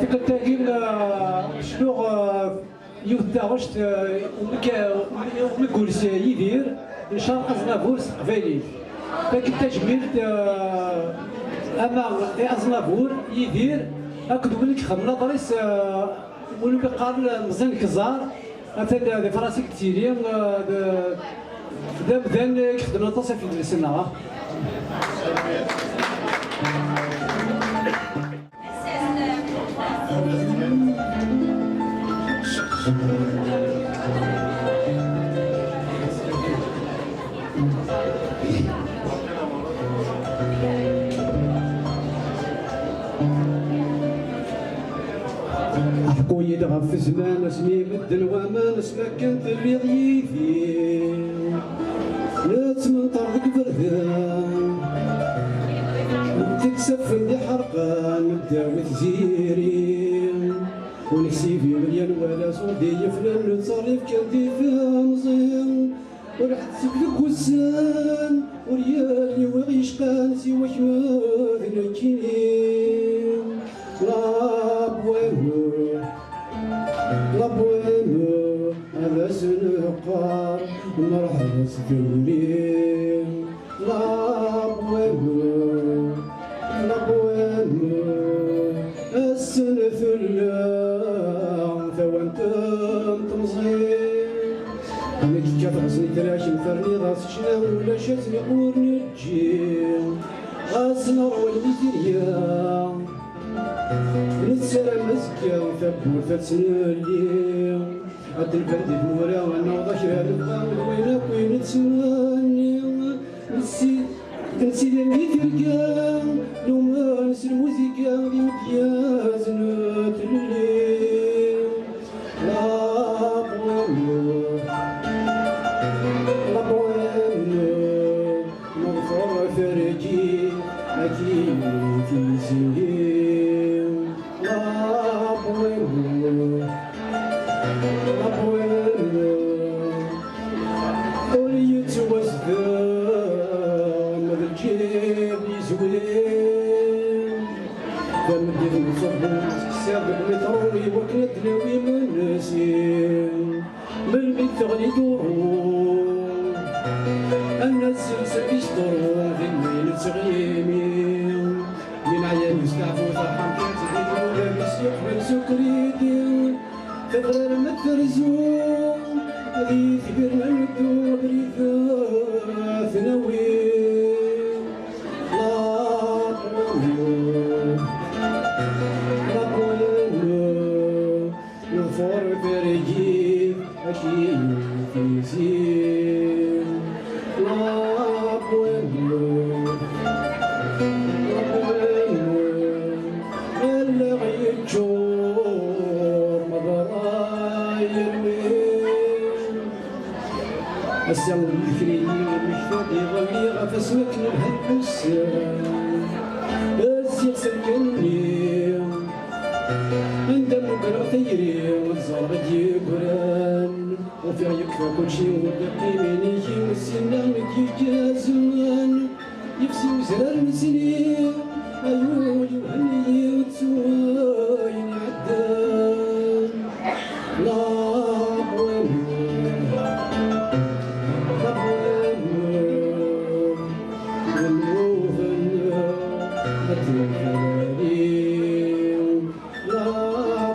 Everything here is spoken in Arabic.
فكرة تاكين شنو يوثاغشت ومكورس يدير إن شاء الله أزنافور قبالي لكن تجميل أما أزنافور يدير أكدو لك خمنا طريس ولو قال مزيان كزار مثلا دي فراسي كتيرين بدان يخدمنا تصل في السنة أحكوا يدغى في زمان اسمي بدل وما نسمع كنت الرياض يدير لا تمنطر ذك بردان تكسب في ذي حرقان نبداو تزيرين ونكسي في مليان ولا صودي يفلان نتصرف كنتي فيها مزيان ورحت سبلك وسان وريالي وغيشقان سوا شواذ نكينين لا بوينو هذا سنقار مرحبا سدولين لا بوينو السنة ثلان ثوانتم تمزين أنا كي كتغسني تلاش نفرني راس شنا ولا شاتني قورني الجيل غاسنا روى الميزيريا نتسلم مزكيا وثبور فتسنالي عد البرد بمورا وانا وضحرا نبغى وين وين نتسناني نسيت الميثيركا لو ما نسي الموسيقى ذي مكيازنا تللي لا بوينو مغفر فرجي أكيد في سنين لا بوينو وليت وزدان ماذا الجيب يزوين فمدير نصبوت كساب المتروني وكنا تلاوي من نسين من بيت تغني دورون الناس سلسل يشطرون في الميل تغيمين من عيان يستعفو فرحان كانت تديرو لابس يقبل سكريدين تغرر مترزون هذي كبرنا ندو بريثا ثنوين لا بوينو نغفر فرجي أكيد في زين لا بوينو إلا غيتشور مضرايا السمر الكريم المحفظ يغني غفسمك نبهد السام الزيق سكني عندما بلغ ثيري وتزرق يقران وفي يكفى كل شي ودقي منيكي والسنان يجي زمان يفسي وزرار نسنين عيوني وهني وتسواين عدان لا لا